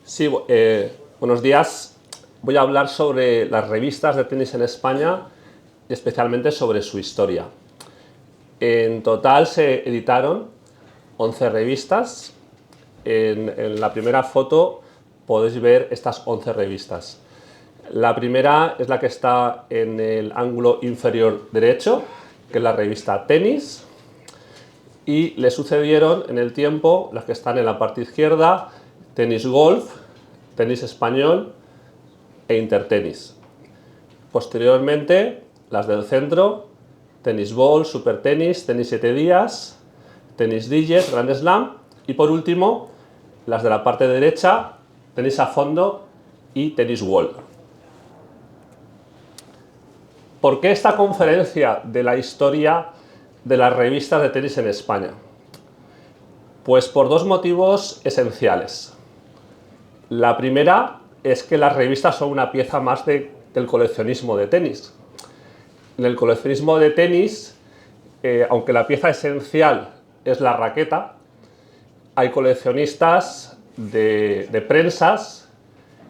Sí, buenos días. Voy a hablar sobre las revistas de tenis en España y especialmente sobre su historia. En total se editaron 11 revistas. En la primera foto podéis ver estas 11 revistas. La primera es la que está en el ángulo inferior derecho, que es la revista Tenis. Y le sucedieron en el tiempo las que están en la parte izquierda: Tenis Golf, Tenis Español e Intertenis. Posteriormente, las del centro: Tenis Ball, Super Tenis, Tenis 7 días, Tenis Digest, Grand Slam. Y por último, las de la parte derecha: Tenis a fondo y Tenis World. ¿Por qué esta conferencia de la historia de las revistas de tenis en España? Pues por dos motivos esenciales. La primera es que las revistas son una pieza más del coleccionismo de tenis. En el coleccionismo de tenis, aunque la pieza esencial es la raqueta, hay coleccionistas de prensas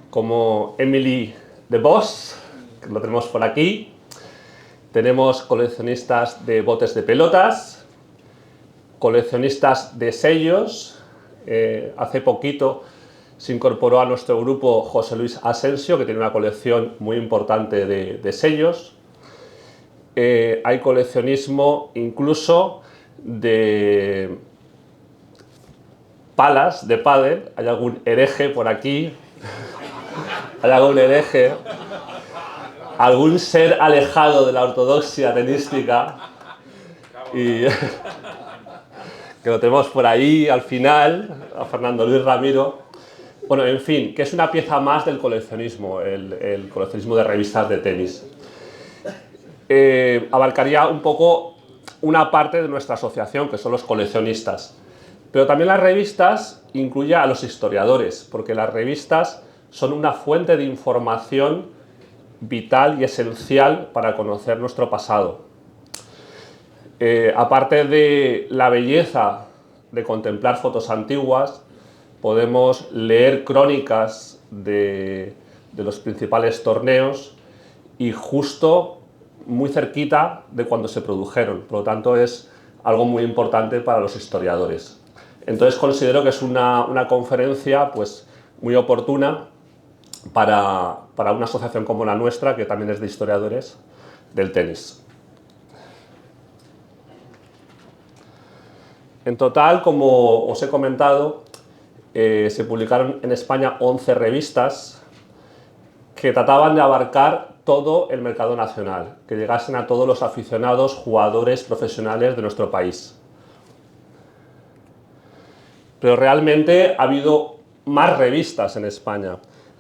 como Emily DeVos, que lo tenemos por aquí. Tenemos coleccionistas de botes de pelotas, coleccionistas de sellos. Hace poquito se incorporó a nuestro grupo José Luis Asensio, que tiene una colección muy importante de sellos. Hay coleccionismo incluso de palas de pádel. Hay algún hereje por aquí. Hay algún hereje. Algún ser alejado de la ortodoxia tenística. Y que lo tenemos por ahí al final, a Fernando Luis Ramiro. Bueno, en fin, que es una pieza más del coleccionismo, el coleccionismo de revistas de tenis. Abarcaría un poco una parte de nuestra asociación, que son los coleccionistas. Pero también las revistas incluyen a los historiadores, porque las revistas son una fuente de información vital y esencial para conocer nuestro pasado. Aparte de la belleza de contemplar fotos antiguas, podemos leer crónicas de los principales torneos y justo muy cerquita de cuando se produjeron. Por lo tanto, es algo muy importante para los historiadores. Entonces considero que es una conferencia pues, muy oportuna para una asociación como la nuestra, que también es de historiadores del tenis. En total, como os he comentado, se publicaron en España 11 revistas que trataban de abarcar todo el mercado nacional, que llegasen a todos los aficionados, jugadores, profesionales de nuestro país. Pero realmente ha habido más revistas en España,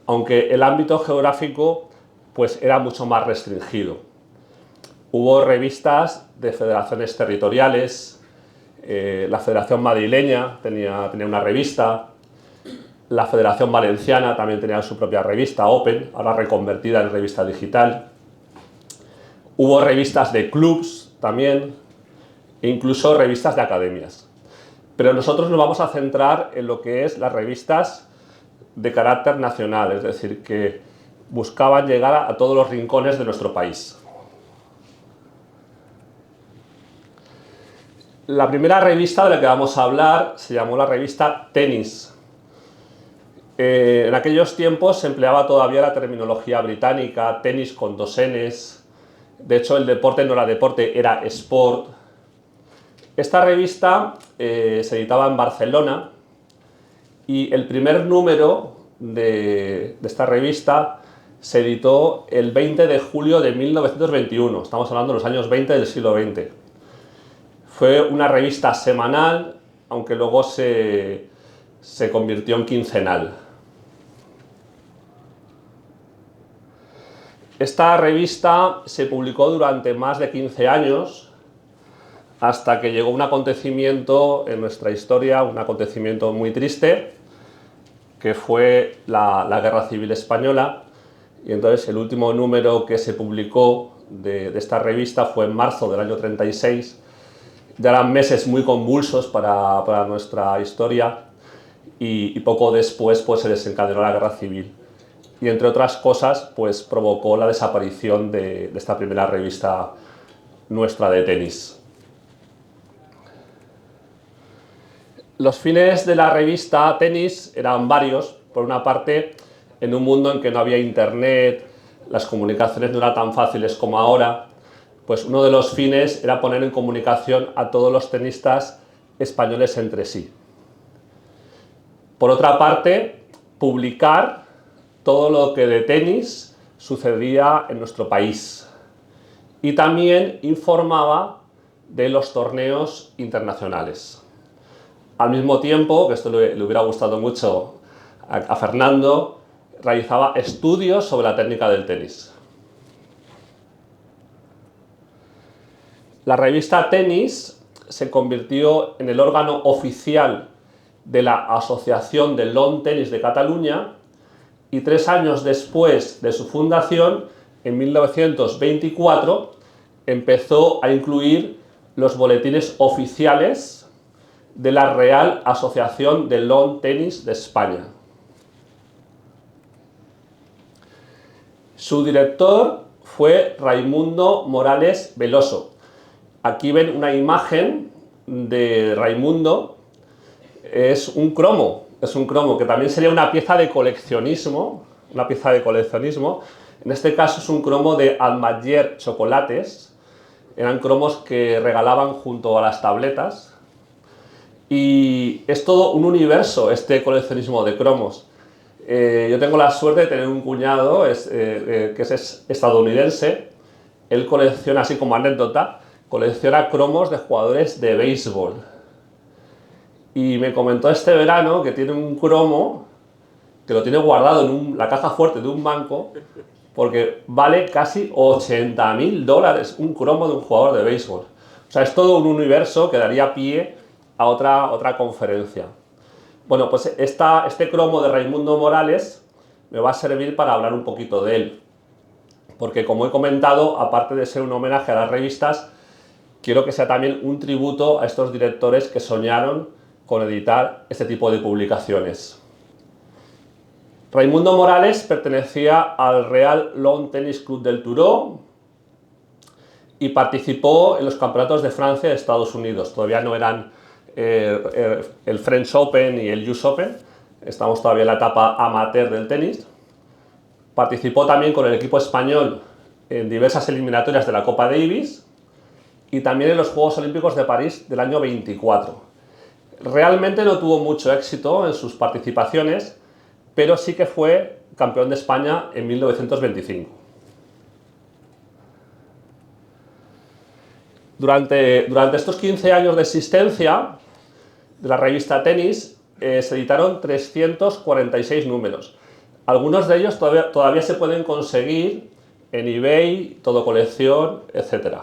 aunque el ámbito geográfico pues, era mucho más restringido. Hubo revistas de federaciones territoriales. La Federación Madrileña tenía una revista. La Federación Valenciana también tenía su propia revista, Open, ahora reconvertida en revista digital. Hubo revistas de clubs también, e incluso revistas de academias. Pero nosotros nos vamos a centrar en lo que es las revistas de carácter nacional, es decir, que buscaban llegar a todos los rincones de nuestro país. La primera revista de la que vamos a hablar se llamó la revista Tenis. En aquellos tiempos se empleaba todavía la terminología británica, tenis con dos Ns. De hecho, el deporte no era deporte, era sport. Esta revista se editaba en Barcelona y el primer número de esta revista se editó el 20 de julio de 1921. Estamos hablando de los años 20 del siglo XX. Fue una revista semanal, aunque luego se convirtió en quincenal. Esta revista se publicó durante más de 15 años, hasta que llegó un acontecimiento en nuestra historia, un acontecimiento muy triste, que fue la Guerra Civil Española. Y entonces el último número que se publicó de esta revista fue en marzo del año 36. Ya eran meses muy convulsos para nuestra historia y poco después pues, se desencadenó la guerra civil. Y entre otras cosas, pues provocó la desaparición de esta primera revista nuestra de tenis. Los fines de la revista Tenis eran varios. Por una parte, en un mundo en que no había internet, las comunicaciones no eran tan fáciles como ahora, pues uno de los fines era poner en comunicación a todos los tenistas españoles entre sí. Por otra parte, publicar todo lo que de tenis sucedía en nuestro país. Y también informaba de los torneos internacionales. Al mismo tiempo, que esto le hubiera gustado mucho a Fernando, realizaba estudios sobre la técnica del tenis. La revista Tenis se convirtió en el órgano oficial de la Asociación de Lawn Tennis de Cataluña y 3 años después de su fundación, en 1924, empezó a incluir los boletines oficiales de la Real Asociación de Lawn Tennis de España. Su director fue Raimundo Morales Veloso. Aquí ven una imagen de Raimundo. Es un cromo que también sería una pieza de coleccionismo, En este caso es un cromo de Almagier Chocolates. Eran cromos que regalaban junto a las tabletas. Y es todo un universo este coleccionismo de cromos. Yo tengo la suerte de tener un cuñado que es estadounidense. Él colecciona, así como anécdota, colecciona cromos de jugadores de béisbol. Y me comentó este verano que tiene un cromo que lo tiene guardado en la caja fuerte de un banco porque vale casi $80.000 un cromo de un jugador de béisbol. O sea, es todo un universo que daría pie a otra conferencia. Bueno, pues este cromo de Raimundo Morales me va a servir para hablar un poquito de él. Porque, como he comentado, aparte de ser un homenaje a las revistas, quiero que sea también un tributo a estos directores que soñaron con editar este tipo de publicaciones. Raimundo Morales pertenecía al Real Lawn Tennis Club del Turó y participó en los campeonatos de Francia y de Estados Unidos. Todavía no eran el French Open y el US Open, estamos todavía en la etapa amateur del tenis. Participó también con el equipo español en diversas eliminatorias de la Copa Davis y también en los Juegos Olímpicos de París del año 24. Realmente no tuvo mucho éxito en sus participaciones, pero sí que fue campeón de España en 1925. Durante estos 15 años de existencia de la revista Tenis, se editaron 346 números. Algunos de ellos todavía se pueden conseguir en eBay, Todo Colección, etc.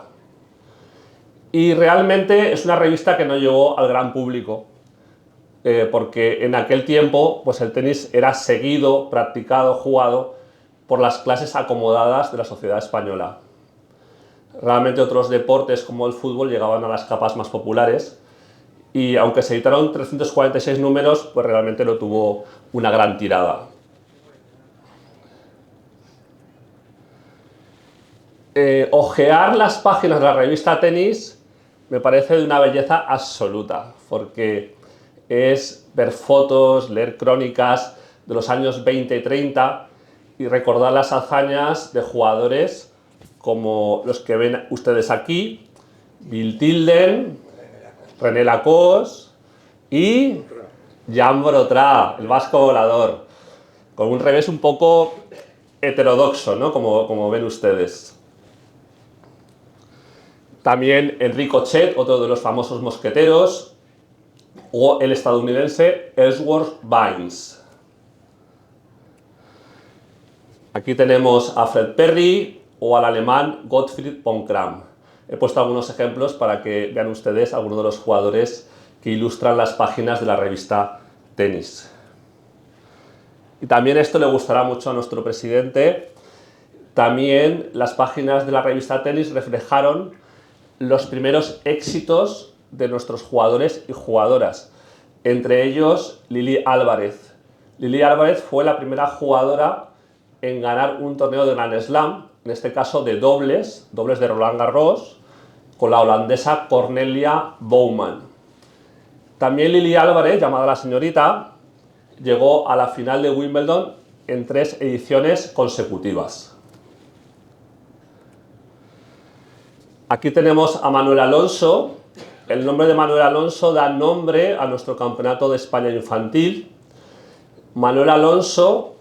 Y realmente es una revista que no llegó al gran público, porque en aquel tiempo pues el tenis era seguido, practicado, jugado por las clases acomodadas de la sociedad española. Realmente otros deportes como el fútbol llegaban a las capas más populares y aunque se editaron 346 números, pues realmente no tuvo una gran tirada. Ojear las páginas de la revista Tenis me parece de una belleza absoluta, porque es ver fotos, leer crónicas de los años 20 y 30 y recordar las hazañas de jugadores como los que ven ustedes aquí, Bill Tilden, René Lacoste y Jan Brotra, el vasco volador, con un revés un poco heterodoxo, ¿no? Como ven ustedes. También Enrico Chet, otro de los famosos mosqueteros, o el estadounidense Ellsworth Vines. Aquí tenemos a Fred Perry o al alemán Gottfried von Cramm. He puesto algunos ejemplos para que vean ustedes algunos de los jugadores que ilustran las páginas de la revista Tenis. Y también esto le gustará mucho a nuestro presidente. También las páginas de la revista Tenis reflejaron los primeros éxitos de nuestros jugadores y jugadoras. entre ellos Lili Álvarez. Lili Álvarez fue la primera jugadora en ganar un torneo de Grand Slam, en este caso de dobles de Roland Garros, con la holandesa Cornelia Bouwman. También Lili Álvarez, llamada la señorita, llegó a la final de Wimbledon en 3 ediciones consecutivas. Aquí tenemos a Manuel Alonso. El nombre de Manuel Alonso da nombre a nuestro campeonato de España infantil. Manuel Alonso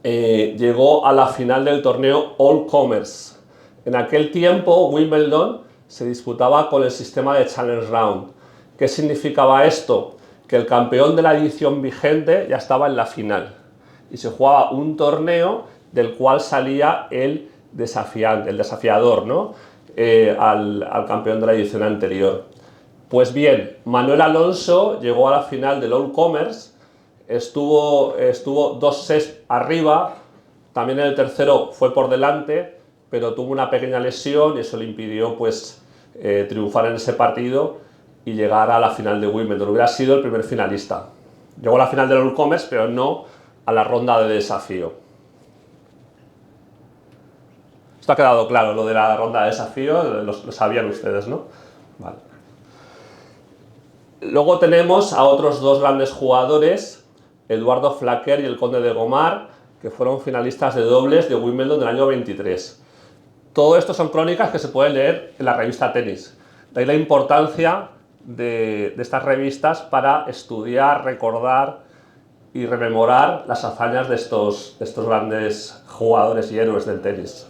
llegó a la final del torneo All Comers. En aquel tiempo Wimbledon se disputaba con el sistema de Challenge Round. ¿Qué significaba esto? Que el campeón de la edición vigente ya estaba en la final y se jugaba un torneo del cual salía el desafiante, el desafiador, ¿no? al campeón de la edición anterior. Pues bien, Manuel Alonso llegó a la final del All Comers, estuvo 2 sets arriba, también en el tercero fue por delante, pero tuvo una pequeña lesión y eso le impidió pues, triunfar en ese partido y llegar a la final de Wimbledon. Hubiera sido el primer finalista. Llegó a la final del All Comers, pero no a la ronda de desafío. Esto ha quedado claro, lo de la ronda de desafío, lo sabían ustedes, ¿no? Vale. Luego tenemos a otros 2 grandes jugadores, Eduardo Flaquer y el Conde de Gomar, que fueron finalistas de dobles de Wimbledon del año 23. Todo esto son crónicas que se pueden leer en la revista Tenis. De ahí la importancia de estas revistas para estudiar, recordar y rememorar las hazañas de estos grandes jugadores y héroes del tenis.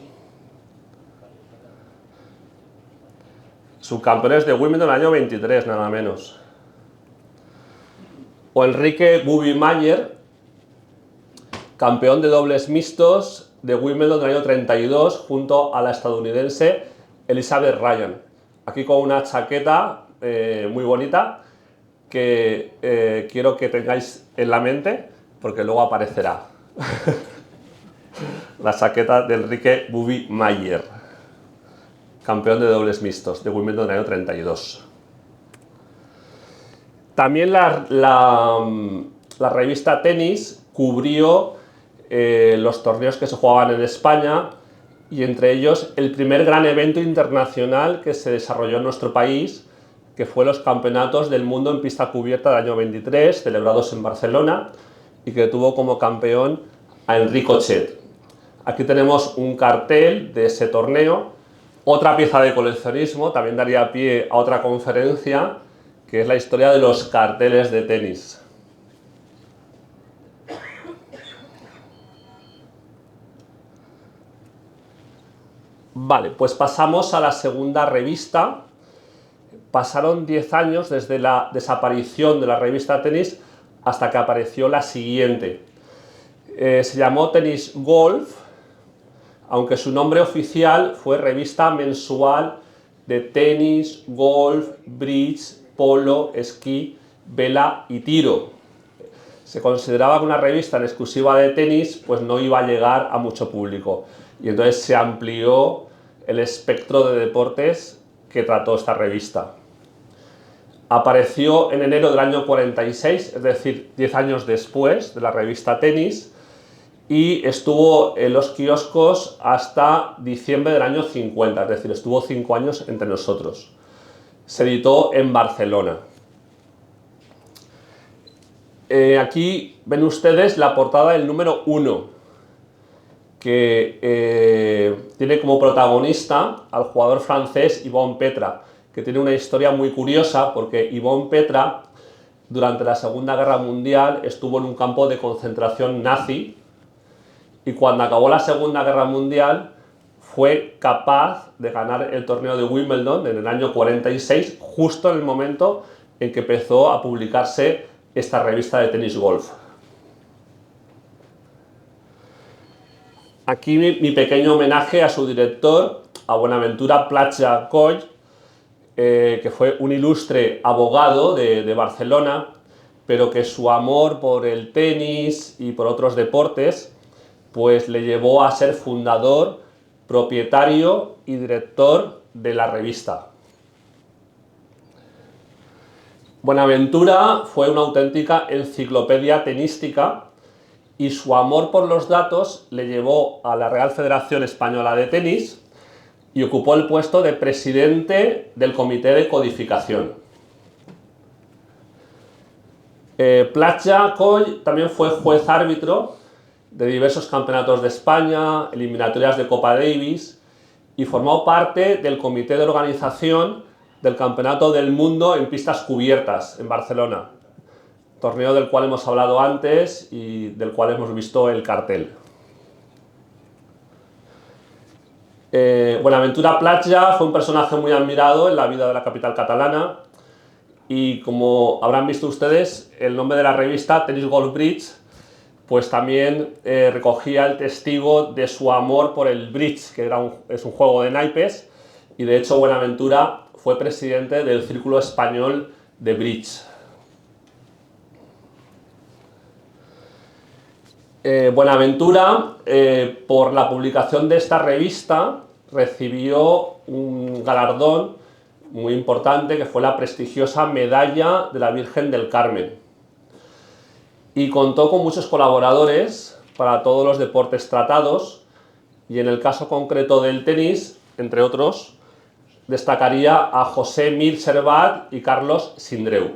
Subcampeones de Wimbledon del año 23, nada menos. O Enrique Bubi Mayer, campeón de dobles mixtos de Wimbledon del año 32, junto a la estadounidense Elizabeth Ryan. Aquí con una chaqueta muy bonita que quiero que tengáis en la mente porque luego aparecerá. La chaqueta de Enrique Bubi Mayer, campeón de dobles mixtos de Wimbledon del año 32. También la revista Tenis cubrió los torneos que se jugaban en España y entre ellos el primer gran evento internacional que se desarrolló en nuestro país, que fue los Campeonatos del Mundo en Pista Cubierta del año 23, celebrados en Barcelona, y que tuvo como campeón a Enrico Chet. Aquí tenemos un cartel de ese torneo, otra pieza de coleccionismo, también daría pie a otra conferencia, que es la historia de los carteles de tenis. Vale, pues pasamos a la segunda revista. Pasaron 10 años desde la desaparición de la revista Tenis hasta que apareció la siguiente. Se llamó Tenis Golf, aunque su nombre oficial fue Revista Mensual de Tenis, Golf, Bridge, Polo, Esquí, Vela y Tiro. Se consideraba que una revista en exclusiva de tenis pues no iba a llegar a mucho público y entonces se amplió el espectro de deportes que trató esta revista. Apareció en enero del año 46, es decir, 10 años después de la revista Tenis, y estuvo en los kioscos hasta diciembre del año 50, es decir, estuvo 5 años entre nosotros. Se editó en Barcelona. Aquí ven ustedes la portada del número 1, que tiene como protagonista al jugador francés Yvon Petra, que tiene una historia muy curiosa porque Yvon Petra durante la Segunda Guerra Mundial estuvo en un campo de concentración nazi y cuando acabó la Segunda Guerra Mundial fue capaz de ganar el torneo de Wimbledon en el año 46, justo en el momento en que empezó a publicarse esta revista de tenis golf. Aquí mi pequeño homenaje a su director, a Buenaventura Platja Coll, que fue un ilustre abogado de Barcelona, pero que su amor por el tenis y por otros deportes pues le llevó a ser fundador, propietario y director de la revista. Buenaventura fue una auténtica enciclopedia tenística y su amor por los datos le llevó a la Real Federación Española de Tenis y ocupó el puesto de presidente del Comité de Codificación. Platja Coll también fue juez árbitro de diversos campeonatos de España, eliminatorias de Copa Davis y formó parte del comité de organización del Campeonato del Mundo en pistas cubiertas en Barcelona, torneo del cual hemos hablado antes y del cual hemos visto el cartel. Buenaventura Platja fue un personaje muy admirado en la vida de la capital catalana y, como habrán visto ustedes, el nombre de la revista, Tennis Golf Bridge, pues también recogía el testigo de su amor por el bridge, que es un juego de naipes, y de hecho Buenaventura fue presidente del Círculo Español de Bridge. Buenaventura, por la publicación de esta revista, recibió un galardón muy importante que fue la prestigiosa Medalla de la Virgen del Carmen. Y contó con muchos colaboradores para todos los deportes tratados, y en el caso concreto del tenis, entre otros, destacaría a José Mir Servat y Carlos Sindreu.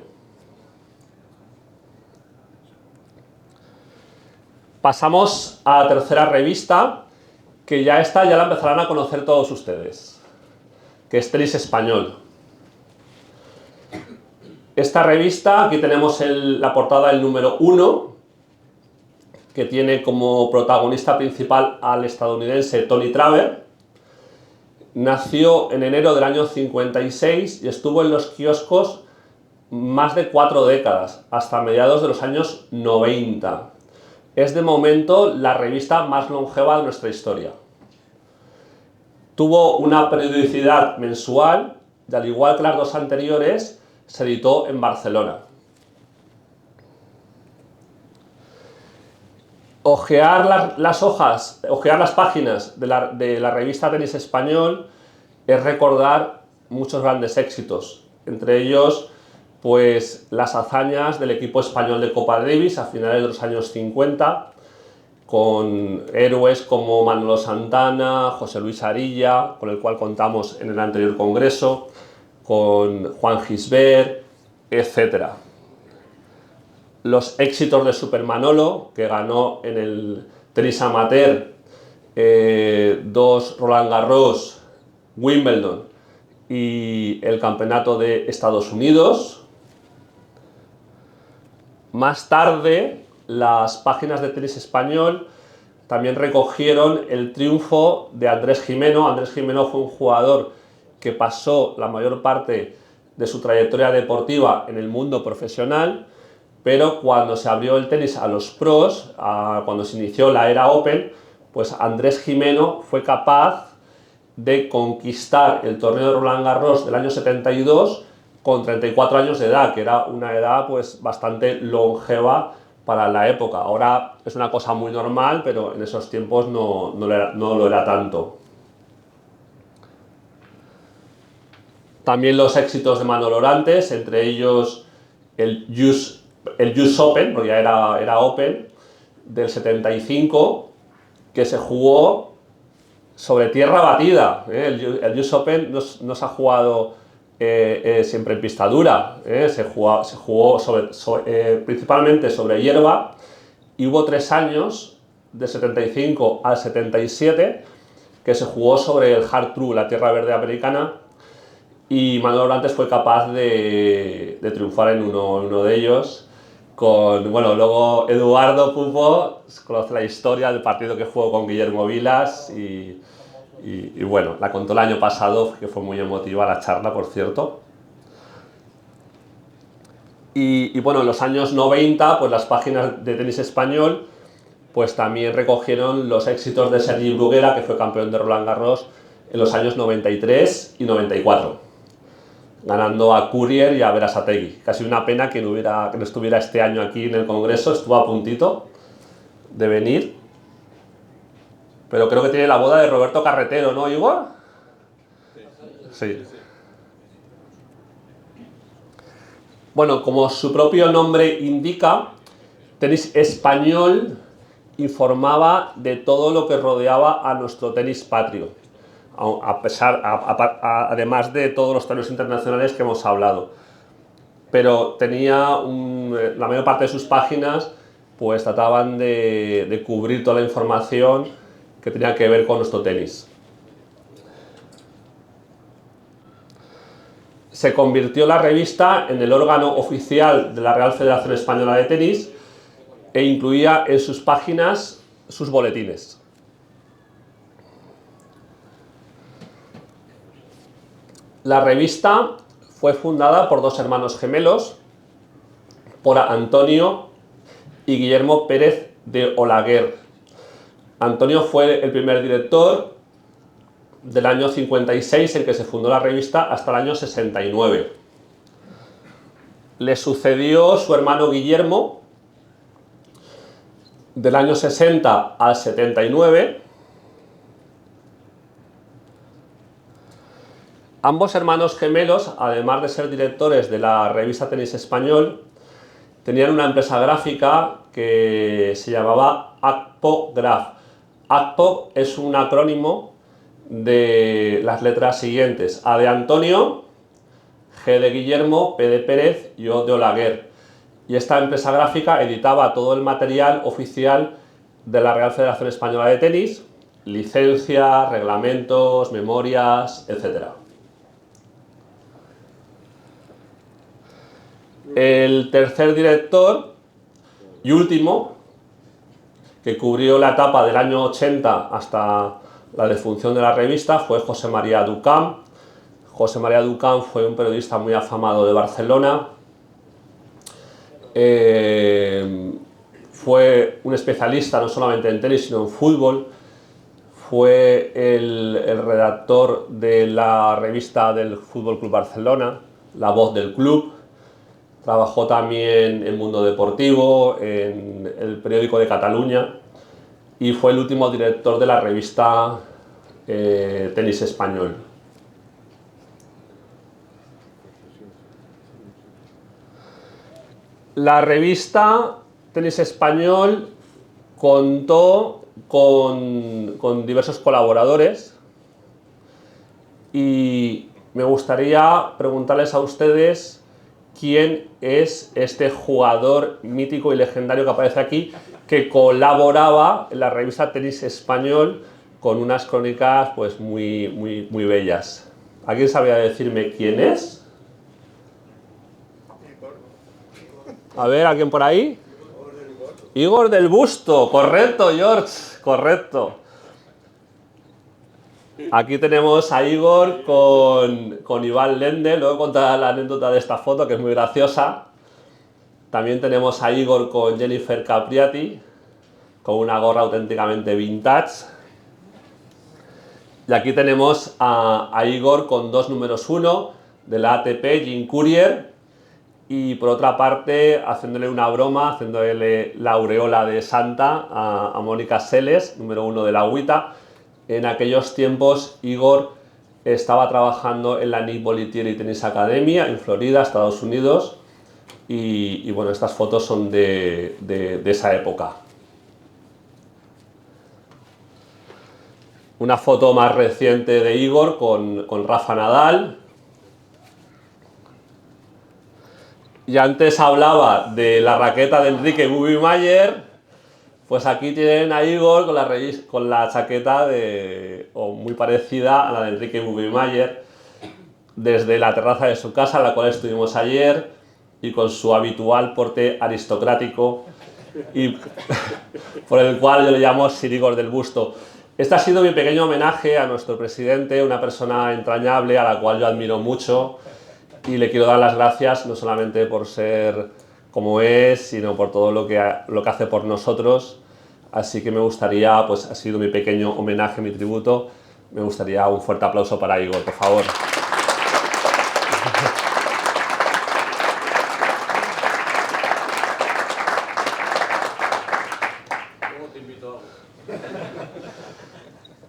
Pasamos a la tercera revista, que ya la empezarán a conocer todos ustedes, que es Tenis Español. Esta revista, aquí tenemos la portada del número 1, que tiene como protagonista principal al estadounidense Tony Traver. Nació en enero del año 56 y estuvo en los kioscos más de 4 décadas, hasta mediados de los años 90. Es de momento la revista más longeva de nuestra historia. Tuvo una periodicidad mensual y, al igual que las dos anteriores, se editó en Barcelona. Ojear las páginas de la revista Tenis Español es recordar muchos grandes éxitos, entre ellos pues las hazañas del equipo español de Copa Davis a finales de los años 50, con héroes como Manolo Santana, José Luis Arilla, con el cual contamos en el anterior congreso, con Juan Gisbert, etc. Los éxitos de Super Manolo, que ganó en el tenis amateur 2 Roland Garros, Wimbledon y el campeonato de Estados Unidos. Más tarde, las páginas de Tenis Español también recogieron el triunfo de Andrés Gimeno. Andrés Gimeno fue un jugador que pasó la mayor parte de su trayectoria deportiva en el mundo profesional, pero cuando se abrió el tenis a los pros, cuando se inició la era Open, pues Andrés Gimeno fue capaz de conquistar el torneo de Roland Garros del año 72 con 34 años de edad, que era una edad pues bastante longeva para la época. Ahora es una cosa muy normal, pero en esos tiempos no lo era tanto. También los éxitos de Manolo Orantes, entre ellos el US Open, porque ya era Open, del 75, que se jugó sobre tierra batida. El US Open no se ha jugado siempre en pista dura, se jugó principalmente sobre hierba, y hubo 3 años, de 75 al 77, que se jugó sobre el hard true, la tierra verde americana, y Manolo Orantes fue capaz de triunfar en uno de ellos. Luego Eduardo Pupo conoce la historia del partido que jugó con Guillermo Vilas y bueno, la contó el año pasado, que fue muy emotiva la charla, por cierto. Y bueno, en los años 90, pues las páginas de Tenis Español pues también recogieron los éxitos de Sergi Bruguera, que fue campeón de Roland Garros en los años 93 y 94, ganando a Courier y a Berasategui. Casi una pena que no estuviera este año aquí en el congreso, estuvo a puntito de venir. Pero creo que tiene la boda de Roberto Carretero, ¿no, Igor? Sí. Bueno, como su propio nombre indica, Tenis Español informaba de todo lo que rodeaba a nuestro tenis patrio, además de todos los torneos internacionales que hemos hablado. Pero tenía la mayor parte de sus páginas pues trataban de cubrir toda la información que tenía que ver con nuestro tenis. Se convirtió la revista en el órgano oficial de la Real Federación Española de Tenis e incluía en sus páginas sus boletines. La revista fue fundada por dos hermanos gemelos, por Antonio y Guillermo Pérez de Olaguer. Antonio fue el primer director del año 56 en que se fundó la revista hasta el año 69. Le sucedió su hermano Guillermo del año 60 al 79. Ambos hermanos gemelos, además de ser directores de la revista Tenis Español, tenían una empresa gráfica que se llamaba Acpo-Graf. Acpo es un acrónimo de las letras siguientes: A de Antonio, G de Guillermo, P de Pérez y O de Olaguer. Y esta empresa gráfica editaba todo el material oficial de la Real Federación Española de Tenis, licencias, reglamentos, memorias, etc. El tercer director y último, que cubrió la etapa del año 80 hasta la defunción de la revista, fue José María Ducamp. José María Ducamp fue un periodista muy afamado de Barcelona. Fue un especialista no solamente en tenis, sino en fútbol. Fue el redactor de la revista del Fútbol Club Barcelona, La Voz del Club. Trabajó también en Mundo Deportivo, en el periódico de Cataluña, y fue el último director de la revista Tenis Español. La revista Tenis Español contó con diversos colaboradores y me gustaría preguntarles a ustedes quién es este jugador mítico y legendario que aparece aquí, que colaboraba en la revista Tenis Español con unas crónicas pues muy bellas. ¿Alguien sabría decirme quién es? A ver, ¿alguien por ahí? Igor del Busto, correcto, George, correcto. Aquí tenemos a Igor con Iván Lendl. Luego contaré la anécdota de esta foto, que es muy graciosa. También tenemos a Igor con Jennifer Capriati, con una gorra auténticamente vintage. Y aquí tenemos a Igor con dos números 1 de la ATP, Jim Courier. Y por otra parte, haciéndole una broma, haciéndole la aureola de Santa a Mónica Seles, número 1 de la agüita. En aquellos tiempos, Igor estaba trabajando en la Nick Bollettieri Tennis Academy en Florida, Estados Unidos. Y bueno, estas fotos son de esa época. Una foto más reciente de Igor con Rafa Nadal. Y antes hablaba de la raqueta de Enrique Bubimayer. Pues aquí tienen a Igor con la chaqueta muy parecida a la de Enrique Bubimayer, desde la terraza de su casa, en la cual estuvimos ayer, y con su habitual porte aristocrático, y por el cual yo le llamo Sir Igor del Busto. Este ha sido mi pequeño homenaje a nuestro presidente, una persona entrañable a la cual yo admiro mucho, y le quiero dar las gracias no solamente por ser como es, sino por todo lo que hace por nosotros. Así que me gustaría, pues ha sido mi pequeño homenaje, mi tributo, me gustaría un fuerte aplauso para Igor, por favor.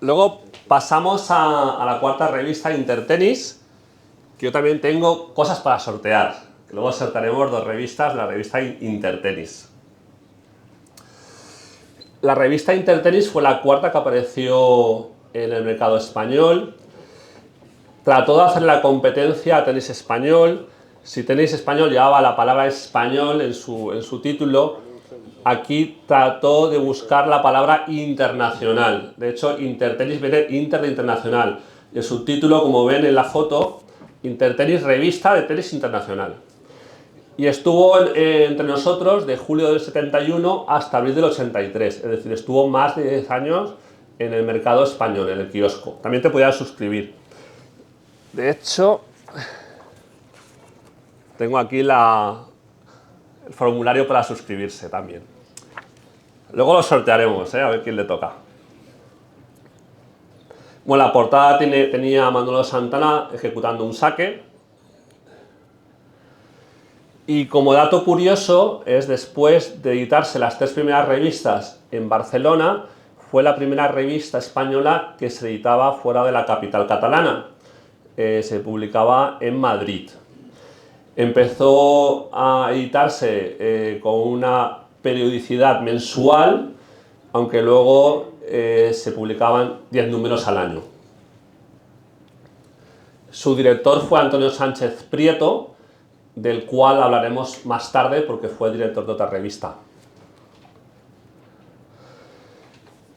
Luego pasamos a la cuarta revista, Intertenis, que yo también tengo cosas para sortear, que luego saltaremos 2 revistas de la revista Intertenis. La revista Intertenis fue la 4ª que apareció en el mercado español. Trató de hacer la competencia a Tenis Español. Si Tenis Español llevaba la palabra español en su título, aquí trató de buscar la palabra internacional. De hecho, Intertenis viene inter de internacional. Y el subtítulo, como ven en la foto, Intertenis, revista de tenis internacional. Y estuvo entre nosotros de julio del 71 hasta abril del 83. Es decir, estuvo más de 10 años en el mercado español, en el kiosco. También te podías suscribir. De hecho, tengo aquí el formulario para suscribirse también. Luego lo sortearemos, a ver quién le toca. Bueno, la portada tenía a Manolo Santana ejecutando un saque. Y como dato curioso, después de editarse las 3 primeras revistas en Barcelona, fue la primera revista española que se editaba fuera de la capital catalana. Se publicaba en Madrid. Empezó a editarse con una periodicidad mensual, aunque luego se publicaban 10 números al año. Su director fue Antonio Sánchez Prieto, del cual hablaremos más tarde porque fue director de otra revista.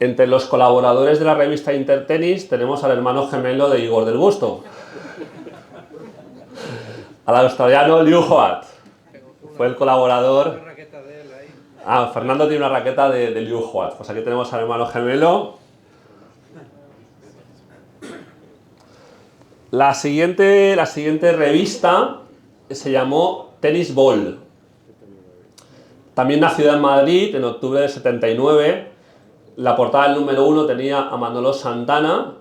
Entre los colaboradores de la revista Intertenis tenemos al hermano gemelo de Igor del Busto, al australiano Lew Hoat. Fue el colaborador. Fernando tiene una raqueta de Lew Hoat. Pues aquí tenemos al hermano gemelo. La siguiente revista se llamó Tennis Ball. También nació en Madrid en octubre del 79. La portada del número 1 tenía a Manolo Santana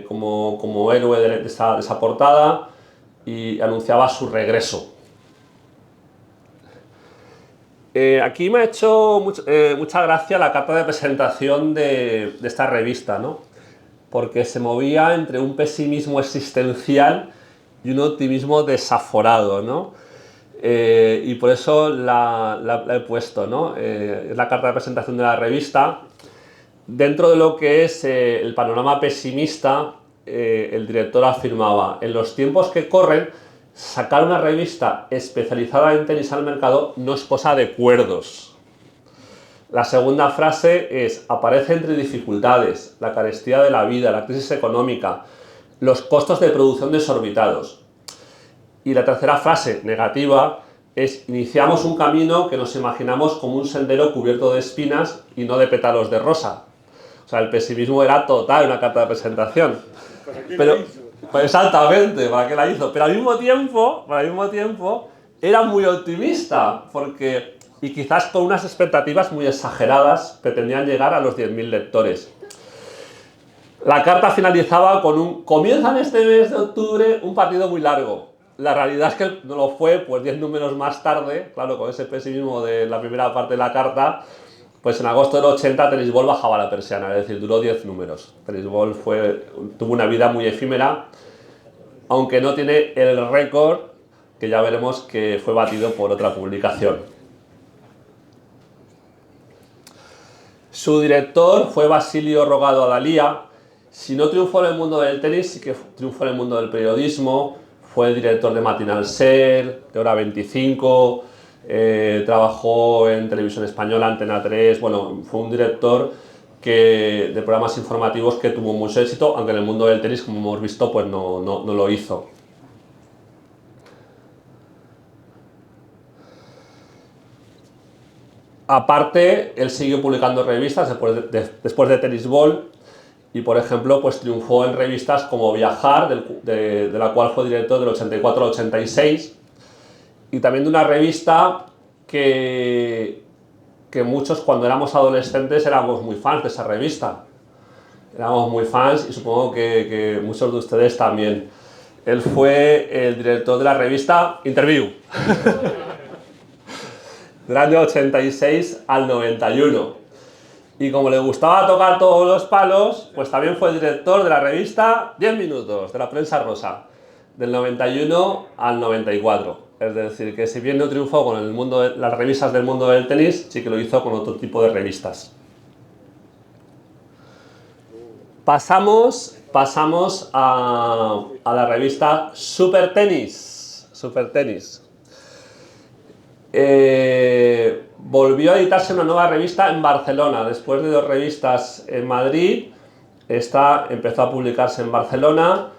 como héroe de esa portada y anunciaba su regreso. Aquí me ha hecho mucha gracia la carta de presentación de esta revista, ¿no? Porque se movía entre un pesimismo existencial y un optimismo desaforado, ¿no? Y por eso la he puesto, ¿no? Es la carta de presentación de la revista. Dentro de lo que es el panorama pesimista, el director afirmaba: en los tiempos que corren, sacar una revista especializada en tenis al mercado no es cosa de cuerdos. La segunda frase es: aparece entre dificultades, la carestía de la vida, la crisis económica, los costos de producción desorbitados. Y la tercera frase, negativa, es: iniciamos un camino que nos imaginamos como un sendero cubierto de espinas y no de pétalos de rosa. O sea, el pesimismo era total en una carta de presentación. Pero, exactamente, ¿para qué la hizo? Pero al mismo tiempo, era muy optimista, y quizás con unas expectativas muy exageradas, pretendían llegar a los 10.000 lectores. La carta finalizaba con comienza en este mes de octubre un partido muy largo. La realidad es que no lo fue, pues 10 números más tarde, claro, con ese pesimismo de la primera parte de la carta, pues en agosto del 80 Tennis Ball bajaba la persiana, es decir, duró 10 números. Tennis Ball tuvo una vida muy efímera, aunque no tiene el récord, que ya veremos que fue batido por otra publicación. Su director fue Basilio Rogado Adalía. Si no triunfó en el mundo del tenis, sí que triunfó en el mundo del periodismo. Fue director de Matinal Ser, de Hora 25, trabajó en Televisión Española, Antena 3, bueno, fue un director de programas informativos que tuvo mucho éxito, aunque en el mundo del tenis, como hemos visto, pues no lo hizo. Aparte, él siguió publicando revistas después de Tennis Ball. Y, por ejemplo, pues triunfó en revistas como Viajar, de la cual fue director del 84 al 86, y también de una revista que muchos, cuando éramos adolescentes, éramos muy fans de esa revista. Éramos muy fans y supongo que muchos de ustedes también. Él fue el director de la revista Interview, del año 86 al 91. Y como le gustaba tocar todos los palos, pues también fue el director de la revista 10 Minutos, de la Prensa Rosa, del 91 al 94. Es decir, que si bien no triunfó con el mundo las revistas del mundo del tenis, sí que lo hizo con otro tipo de revistas. Pasamos a la revista Super Tenis. Super Tenis. Volvió a editarse una nueva revista en Barcelona. Después de 2 revistas en Madrid, esta empezó a publicarse en Barcelona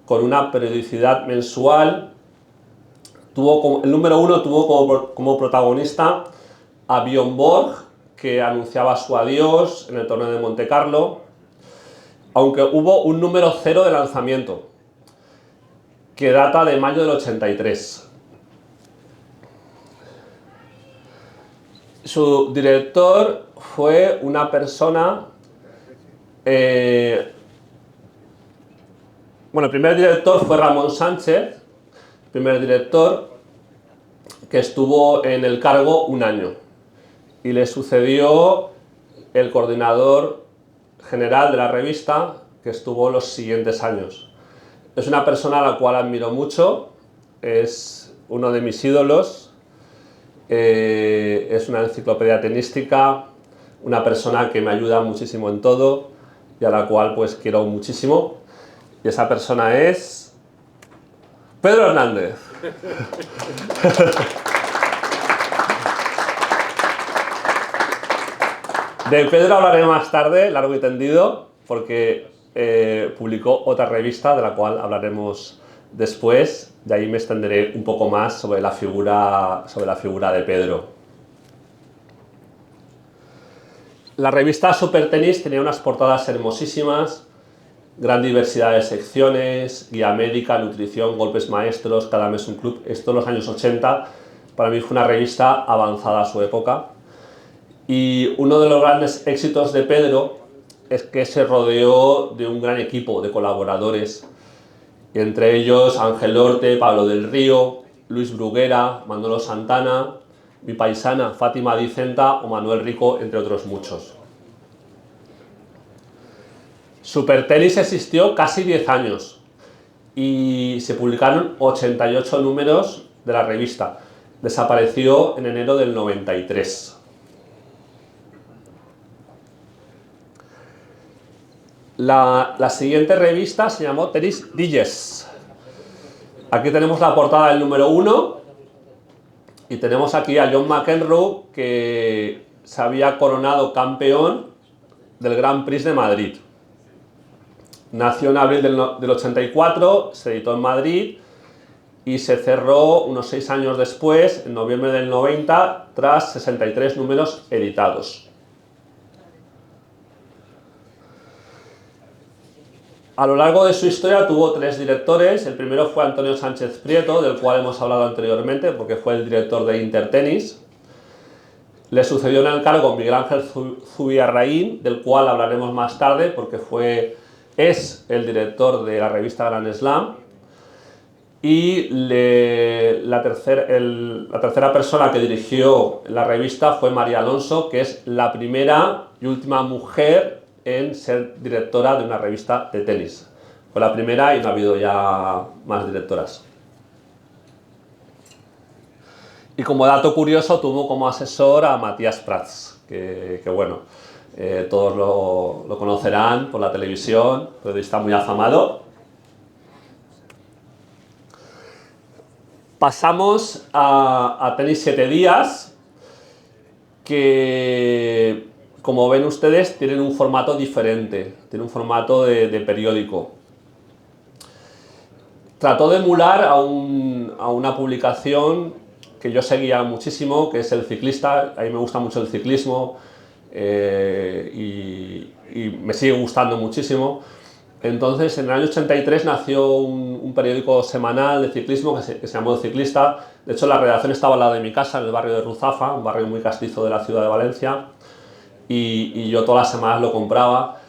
con una periodicidad mensual. El número 1 tuvo como protagonista a Björn Borg, que anunciaba su adiós en el torneo de Montecarlo, aunque hubo un número 0 de lanzamiento, que data de mayo del 83. Su director fue una persona... bueno, el primer director fue Ramón Sánchez, primer director que estuvo en el cargo 1 año. Y le sucedió el coordinador general de la revista, que estuvo los siguientes años. Es una persona a la cual admiro mucho, es uno de mis ídolos, es una enciclopedia tenística, una persona que me ayuda muchísimo en todo y a la cual pues quiero muchísimo. Y esa persona es Pedro Hernández. De Pedro hablaré más tarde, largo y tendido, porque publicó otra revista de la cual hablaremos después. De ahí me extenderé un poco más sobre la figura de Pedro. La revista Super Tenis tenía unas portadas hermosísimas, gran diversidad de secciones, guía médica, nutrición, golpes maestros, cada mes un club. Esto en los años 80, para mí fue una revista avanzada a su época. Y uno de los grandes éxitos de Pedro es que se rodeó de un gran equipo de colaboradores, y entre ellos Ángel Orte, Pablo del Río, Luis Bruguera, Manolo Santana, mi paisana Fátima Dicenta o Manuel Rico, entre otros muchos. Super Tenis existió casi 10 años y se publicaron 88 números de la revista. Desapareció en enero del 93. La siguiente revista se llamó Tennis Digest. Aquí tenemos la portada del número 1 y tenemos aquí a John McEnroe, que se había coronado campeón del Grand Prix de Madrid. Nació en abril del 84, se editó en Madrid y se cerró unos 6 años después, en noviembre del 90, tras 63 números editados. A lo largo de su historia tuvo 3 directores. El primero fue Antonio Sánchez Prieto, del cual hemos hablado anteriormente, porque fue el director de Intertenis. Le sucedió en el cargo Miguel Ángel Zubiarraín, del cual hablaremos más tarde, porque es el director de la revista Grand Slam. Y la tercera persona que dirigió la revista fue María Alonso, que es la primera y última mujer en ser directora de una revista de tenis. Fue la primera y no ha habido ya más directoras. Y como dato curioso, tuvo como asesor a Matías Prats, que bueno, todos lo conocerán por la televisión, periodista muy afamado. Pasamos a Tenis 7 días, que, como ven ustedes, tienen un formato diferente, tiene un formato de periódico. Trató de emular a una publicación que yo seguía muchísimo, que es El Ciclista. A mí me gusta mucho el ciclismo y me sigue gustando muchísimo. Entonces, en el año 83 nació un periódico semanal de ciclismo que se llamó El Ciclista. De hecho, la redacción estaba al lado de mi casa, en el barrio de Ruzafa, un barrio muy castizo de la ciudad de Valencia. Y yo todas las semanas lo compraba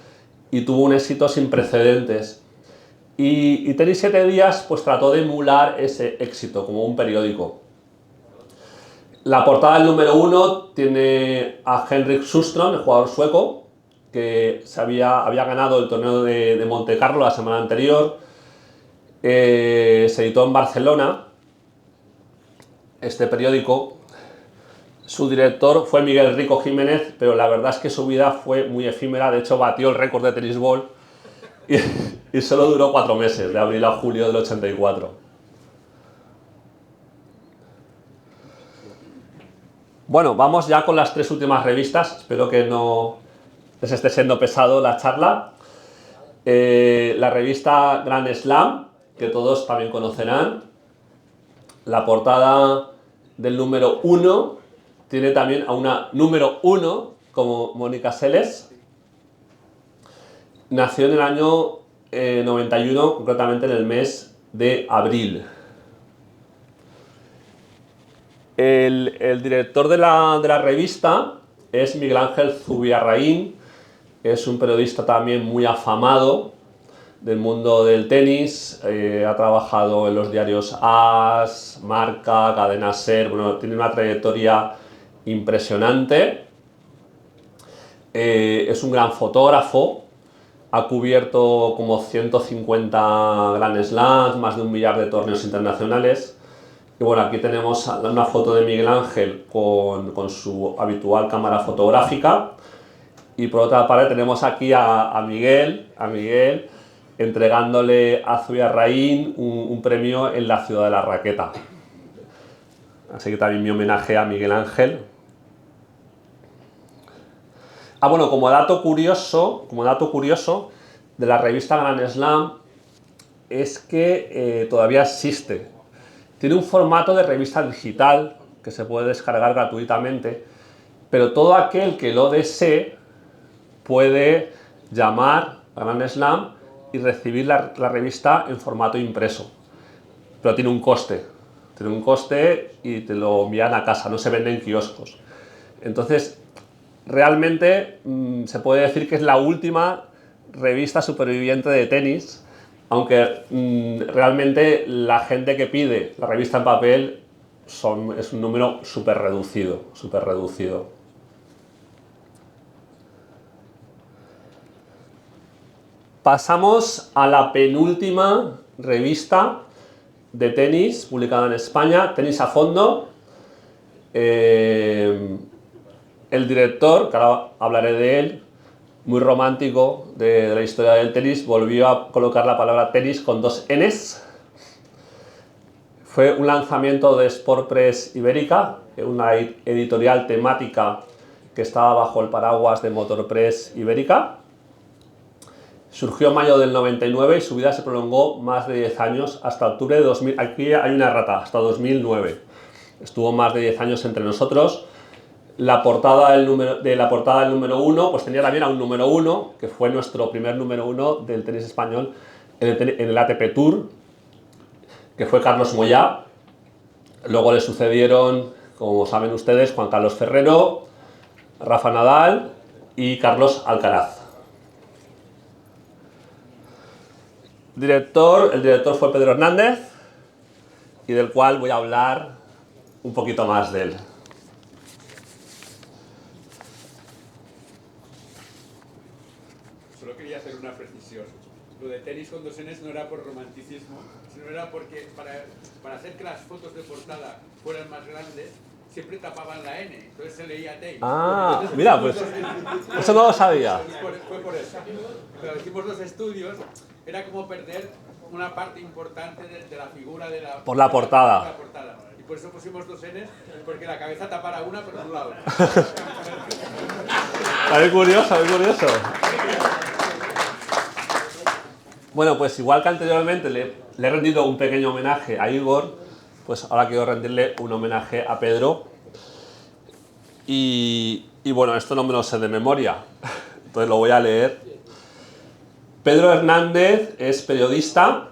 y tuvo un éxito sin precedentes. Y Tenis 7 días pues trató de emular ese éxito como un periódico. La portada del número 1 tiene a Henrik Sjöström, el jugador sueco, que había ganado el torneo de Montecarlo la semana anterior. Se editó en Barcelona este periódico. Su director fue Miguel Rico Jiménez, pero la verdad es que su vida fue muy efímera. De hecho, batió el récord de Tennis Ball y solo duró 4 meses, de abril a julio del 84. Bueno, vamos ya con las 3 últimas revistas. Espero que no les esté siendo pesado la charla. La revista Grand Slam, que todos también conocerán. La portada del número 1 tiene también a una número 1 como Mónica Seles. Nació en el año 91, concretamente en el mes de abril. El director de la revista es Miguel Ángel Zubiarraín. Es un periodista también muy afamado del mundo del tenis. Ha trabajado en los diarios AS, Marca, Cadena SER. Bueno, tiene una trayectoria impresionante. Es un gran fotógrafo. Ha cubierto como 150 Grand Slams, más de 1 millar de torneos internacionales. Y bueno, aquí tenemos una foto de Miguel Ángel con su habitual cámara fotográfica. Y por otra parte tenemos aquí a Miguel entregándole a Zubiarraín un premio en la ciudad de la raqueta. Así que también mi homenaje a Miguel Ángel. Bueno, como dato curioso de la revista Grand Slam es que todavía existe. Tiene un formato de revista digital que se puede descargar gratuitamente, pero todo aquel que lo desee puede llamar a Grand Slam y recibir la revista en formato impreso. Pero tiene un coste y te lo envían a casa, no se vende en kioscos. Entonces, realmente se puede decir que es la última revista superviviente de tenis, aunque realmente la gente que pide la revista en papel es un número súper reducido. Pasamos a la penúltima revista de tenis publicada en España, Tenis a Fondo. El director, que ahora hablaré de él, muy romántico de la historia del tenis, volvió a colocar la palabra tenis con 2 Ns. Fue un lanzamiento de Sport Press Ibérica, una editorial temática que estaba bajo el paraguas de Motor Press Ibérica. Surgió en mayo del 99 y su vida se prolongó más de 10 años, hasta octubre de 2000. Aquí hay una errata, hasta 2009. Estuvo más de 10 años entre nosotros. La portada del número 1 pues tenía también a un número 1, que fue nuestro primer número 1 del tenis español en el ATP Tour, que fue Carlos Moyá. Luego le sucedieron, como saben ustedes, Juan Carlos Ferrero, Rafa Nadal y Carlos Alcaraz. El director fue Pedro Hernández, y del cual voy a hablar un poquito más de él. Solo quería hacer una precisión. Lo de tenis con 2 Ns no era por romanticismo, sino era porque para hacer que las fotos de portada fueran más grandes, siempre tapaban la N, entonces se leía tenis. Mira, pues eso no lo sabía. Fue por eso. Pero hicimos los estudios, era como perder una parte importante de la figura de la... Por la portada. Y por eso pusimos 2 Ns, porque la cabeza tapara una, pero no la otra. Muy curioso. Bueno, pues igual que anteriormente le he rendido un pequeño homenaje a Igor, pues ahora quiero rendirle un homenaje a Pedro. Y bueno, esto no me lo sé de memoria, entonces lo voy a leer. Pedro Hernández es periodista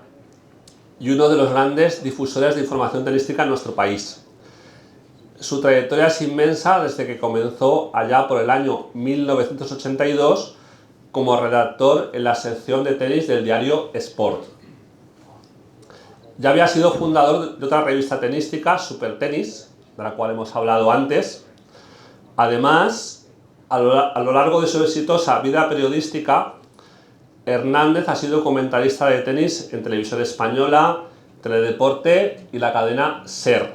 y uno de los grandes difusores de información tenística en nuestro país. Su trayectoria es inmensa desde que comenzó allá por el año 1982 como redactor en la sección de tenis del diario Sport. Ya había sido fundador de otra revista tenística, Super Tenis, de la cual hemos hablado antes. Además, a lo largo de su exitosa vida periodística, Hernández ha sido comentarista de tenis en Televisión Española, Teledeporte y la cadena SER.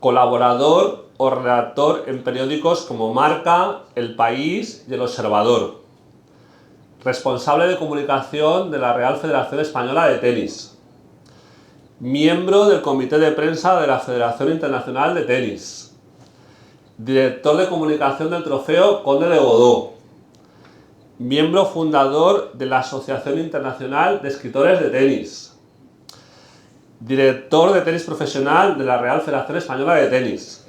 Colaborador o redactor en periódicos como Marca, El País y El Observador. Responsable de comunicación de la Real Federación Española de Tenis. Miembro del Comité de Prensa de la Federación Internacional de Tenis. Director de comunicación del Trofeo Conde de Godó. Miembro fundador de la Asociación Internacional de Escritores de Tenis. Director de tenis profesional de la Real Federación Española de Tenis.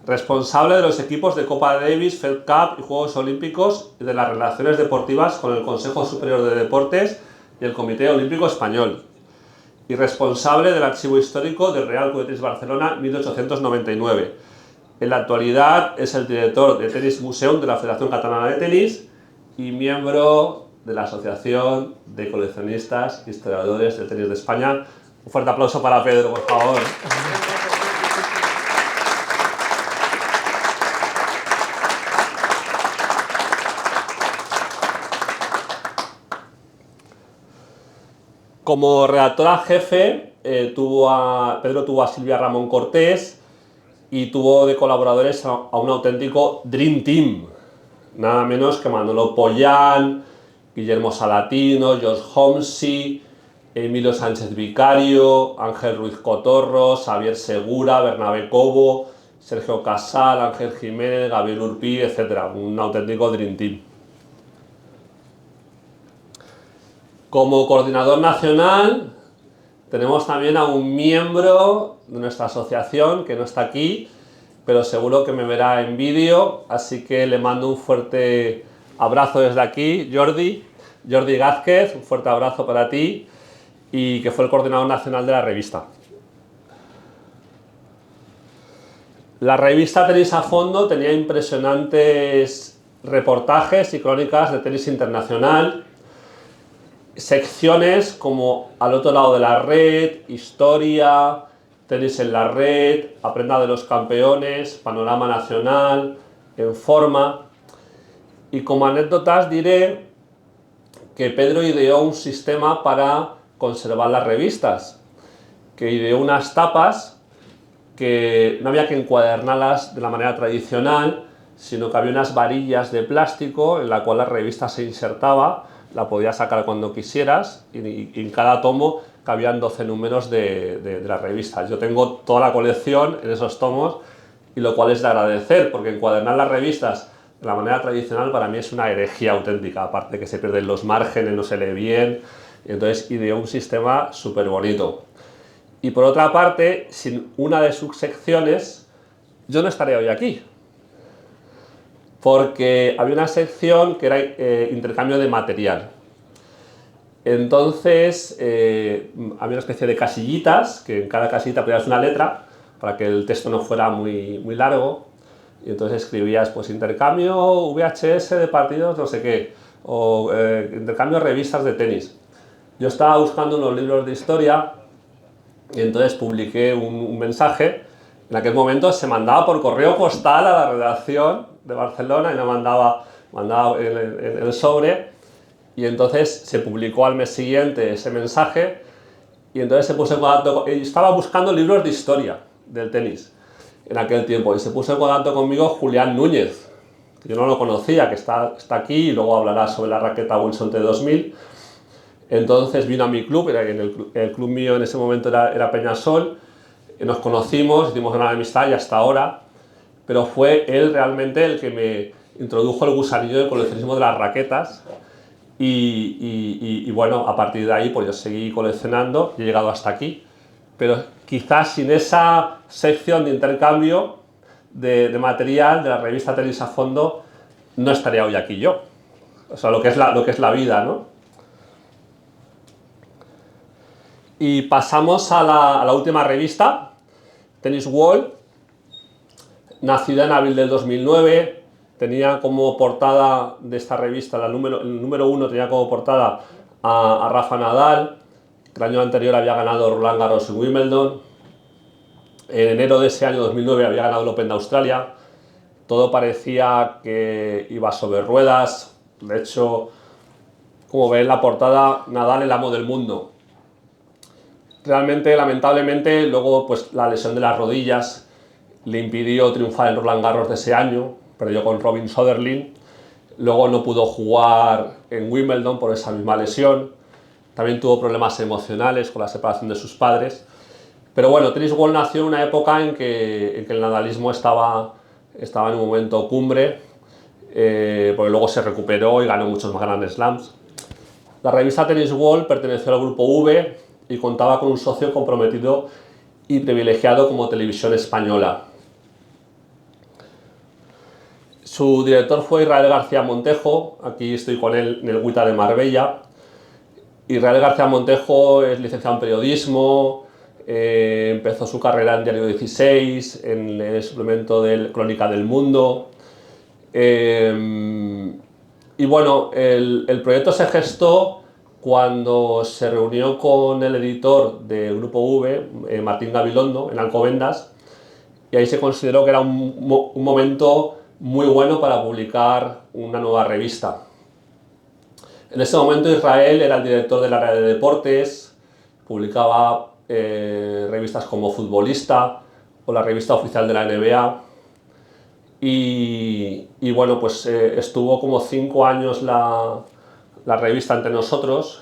Responsable de los equipos de Copa Davis, Fed Cup y Juegos Olímpicos y de las relaciones deportivas con el Consejo Superior de Deportes y el Comité Olímpico Español. Y responsable del archivo histórico del Real Club de Tenis Barcelona 1899. En la actualidad es el director de Tenis Museum de la Federación Catalana de Tenis y miembro de la Asociación de Coleccionistas e Historiadores del Tenis de España. Un fuerte aplauso para Pedro, por favor. Como redactora jefe, Pedro tuvo a Silvia Ramón Cortés y tuvo de colaboradores a un auténtico Dream Team. Nada menos que Manolo Pollán, Guillermo Salatino, George Homsey, Emilio Sánchez Vicario, Ángel Ruiz Cotorro, Xavier Segura, Bernabé Cobo, Sergio Casal, Ángel Jiménez, Gabriel Urpí, etc. Un auténtico Dream Team. Como coordinador nacional tenemos también a un miembro de nuestra asociación que no está aquí, pero seguro que me verá en vídeo, así que le mando un fuerte abrazo desde aquí, Jordi Gázquez, un fuerte abrazo para ti, y que fue el coordinador nacional de la revista. La revista Tenis a Fondo tenía impresionantes reportajes y crónicas de tenis internacional, secciones como Al otro lado de la red, Historia, Tenis en la red, Aprenda de los campeones, Panorama nacional, En forma. Y como anécdotas diré que Pedro ideó un sistema para conservar las revistas, que ideó unas tapas que no había que encuadernarlas de la manera tradicional, sino que había unas varillas de plástico en la cual la revista se insertaba, la podías sacar cuando quisieras y en cada tomo cabían 12 números de las revistas. Yo tengo toda la colección en esos tomos, y lo cual es de agradecer, porque encuadernar las revistas de la manera tradicional para mí es una herejía auténtica, aparte que se pierden los márgenes, no se lee bien, y entonces ideó un sistema súper bonito. Y por otra parte, sin una de sus secciones, yo no estaría hoy aquí, porque había una sección que era intercambio de material. Entonces, había una especie de casillitas, que en cada casillita ponías una letra, para que el texto no fuera muy largo, y entonces escribías, pues, intercambio VHS de partidos, no sé qué, o intercambio revistas de tenis. Yo estaba buscando unos libros de historia, y entonces publiqué un mensaje. En aquel momento se mandaba por correo postal a la redacción de Barcelona y me mandaba el sobre, y entonces se publicó al mes siguiente ese mensaje, y entonces se puso en contacto. Estaba buscando libros de historia del tenis en aquel tiempo, y se puso en contacto conmigo Julián Núñez, que yo no lo conocía, que está aquí y luego hablará sobre la raqueta Wilson T2000. Entonces vino a mi club, el club mío en ese momento era Peñasol, nos conocimos, hicimos una amistad y hasta ahora, pero fue él realmente el que me introdujo el gusanillo del coleccionismo de las raquetas, y bueno, a partir de ahí pues yo seguí coleccionando y he llegado hasta aquí, pero quizás sin esa sección de intercambio de material de la revista Tenis a Fondo no estaría hoy aquí yo, o sea, lo que es la vida, ¿no? Y pasamos a la última revista, Tennis World, nacida en abril del 2009, tenía como portada de esta revista, el número 1 tenía como portada a Rafa Nadal, que el año anterior había ganado Roland Garros y Wimbledon. En enero de ese año 2009 había ganado el Open de Australia. Todo parecía que iba sobre ruedas. De hecho, como ven en la portada, Nadal el amo del mundo. Realmente, lamentablemente, luego pues la lesión de las rodillas le impidió triunfar en Roland Garros de ese año, perdió con Robin Söderling. Luego no pudo jugar en Wimbledon por esa misma lesión. También tuvo problemas emocionales con la separación de sus padres. Pero bueno, Tennis World nació en una época en que el nadalismo estaba en un momento cumbre, porque luego se recuperó y ganó muchos más Grand Slams. La revista Tennis World perteneció al grupo V y contaba con un socio comprometido y privilegiado como Televisión Española. Su director fue Israel García Montejo, aquí estoy con él en el WITA de Marbella. Israel García Montejo es licenciado en periodismo, empezó su carrera en Diario 16, en el suplemento de Crónica del Mundo. Y bueno, el proyecto se gestó cuando se reunió con el editor del Grupo V, Martín Gabilondo, en Alcobendas, y ahí se consideró que era un momento muy bueno para publicar una nueva revista. En ese momento Israel era el director del área de deportes, publicaba revistas como Futbolista o la revista oficial de la NBA. Y bueno, pues estuvo como 5 años la revista entre nosotros.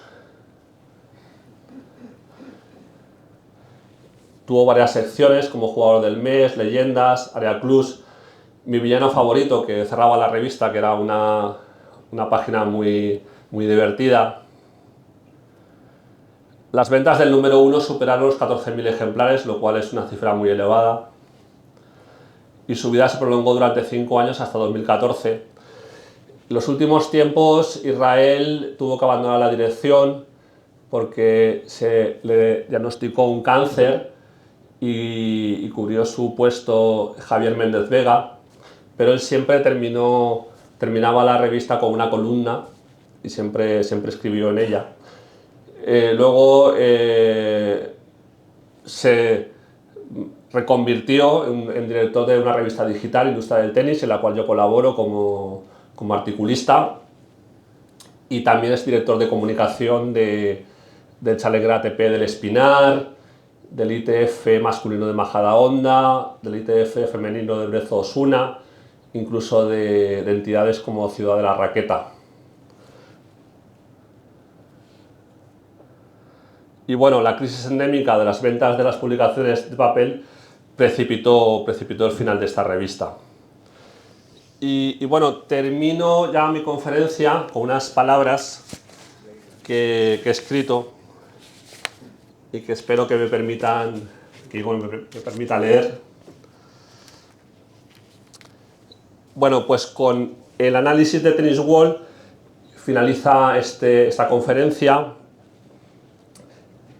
Tuvo varias secciones como Jugador del Mes, Leyendas, Área Clubs. Mi villano favorito, que cerraba la revista, que era una página muy divertida. Las ventas del número 1 superaron los 14.000 ejemplares, lo cual es una cifra muy elevada. Y su vida se prolongó durante 5 años hasta 2014. En los últimos tiempos Israel tuvo que abandonar la dirección porque se le diagnosticó un cáncer y cubrió su puesto Javier Méndez Vega, pero él siempre terminaba la revista con una columna y siempre escribió en ella. Luego se reconvirtió en director de una revista digital, Industria del Tenis, en la cual yo colaboro como articulista, y también es director de comunicación del Challenger ATP del Espinar, del ITF masculino de Majadahonda, del ITF femenino de Brezo Osuna, incluso de entidades como Ciudad de la Raqueta. Y bueno, la crisis endémica de las ventas de las publicaciones de papel precipitó el final de esta revista. Y bueno, termino ya mi conferencia con unas palabras que he escrito y que espero que me permita leer. Bueno, pues con el análisis de Tennis World finaliza esta conferencia,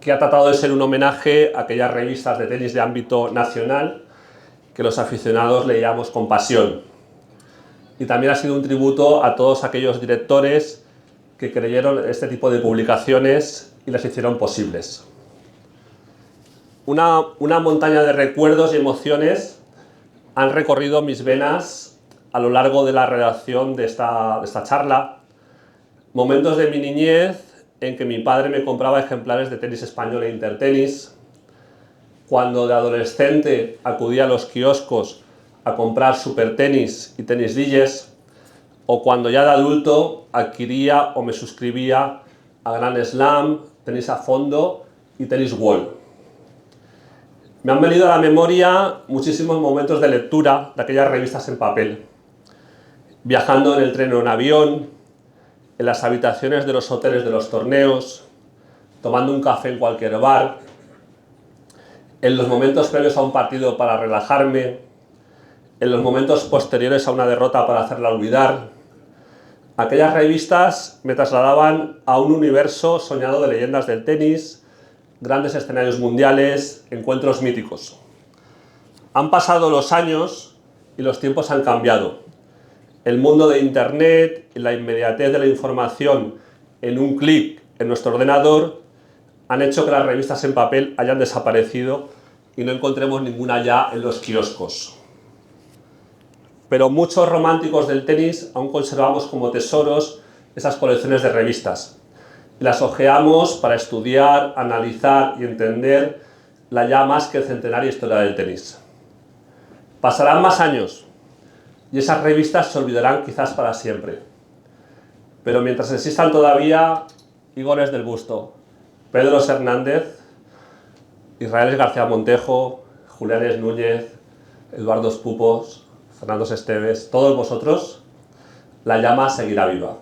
que ha tratado de ser un homenaje a aquellas revistas de tenis de ámbito nacional que los aficionados leíamos con pasión. Y también ha sido un tributo a todos aquellos directores que creyeron en este tipo de publicaciones y las hicieron posibles. Una montaña de recuerdos y emociones han recorrido mis venas a lo largo de la redacción de esta charla. Momentos de mi niñez en que mi padre me compraba ejemplares de Tenis Español e Intertenis, cuando de adolescente acudía a los kioscos a comprar Supertenis y Tenis Digest, o cuando ya de adulto adquiría o me suscribía a Grand Slam, Tenis a Fondo y Tennis World. Me han venido a la memoria muchísimos momentos de lectura de aquellas revistas en papel, viajando en el tren o en avión, en las habitaciones de los hoteles de los torneos, tomando un café en cualquier bar, en los momentos previos a un partido para relajarme, en los momentos posteriores a una derrota para hacerla olvidar. Aquellas revistas me trasladaban a un universo soñado de leyendas del tenis, grandes escenarios mundiales, encuentros míticos. Han pasado los años y los tiempos han cambiado. El mundo de Internet y la inmediatez de la información en un clic en nuestro ordenador han hecho que las revistas en papel hayan desaparecido y no encontremos ninguna ya en los kioscos. Pero muchos románticos del tenis aún conservamos como tesoros esas colecciones de revistas. Y las hojeamos para estudiar, analizar y entender la ya más que centenaria historia del tenis. Pasarán más años y esas revistas se olvidarán quizás para siempre. Pero mientras existan todavía Igores del Busto, Pedro Hernández, Israel García Montejo, Julián Núñez, Eduardo Pupos, Fernando Esteves, todos vosotros, la llama seguirá viva.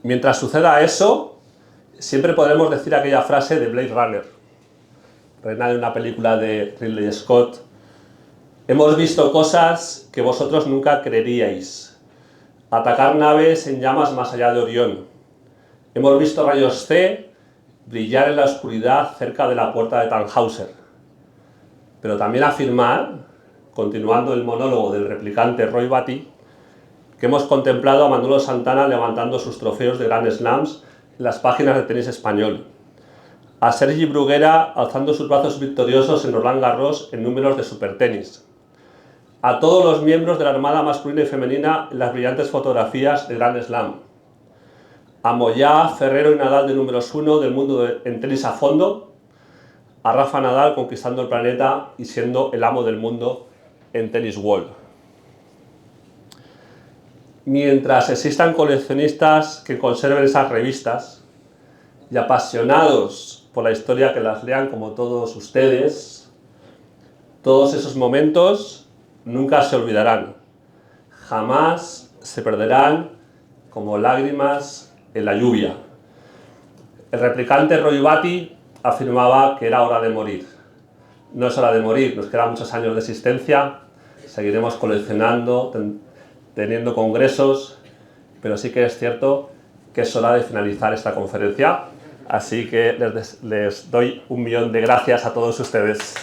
Mientras suceda eso, siempre podremos decir aquella frase de Blade Runner, reina de una película de Ridley Scott: hemos visto cosas que vosotros nunca creeríais. Atacar naves en llamas más allá de Orión. Hemos visto rayos C brillar en la oscuridad cerca de la puerta de Tannhauser. Pero también afirmar, continuando el monólogo del replicante Roy Batty, que hemos contemplado a Manolo Santana levantando sus trofeos de Grand Slams en las páginas de tenis español, a Sergi Bruguera alzando sus brazos victoriosos en Roland Garros en números de supertenis, a todos los miembros de la Armada masculina y femenina en las brillantes fotografías de Grand Slam, a Moyá, Ferrero y Nadal de números 1 del mundo en tenis a fondo, a Rafa Nadal conquistando el planeta y siendo el amo del mundo en Tennis World. Mientras existan coleccionistas que conserven esas revistas y apasionados por la historia que las lean como todos ustedes, todos esos momentos nunca se olvidarán, jamás se perderán como lágrimas en la lluvia. El replicante Roy Batty afirmaba que era hora de morir. No es hora de morir, nos quedan muchos años de existencia, seguiremos coleccionando, teniendo congresos, pero sí que es cierto que es hora de finalizar esta conferencia, así que les doy 1.000.000 de gracias a todos ustedes.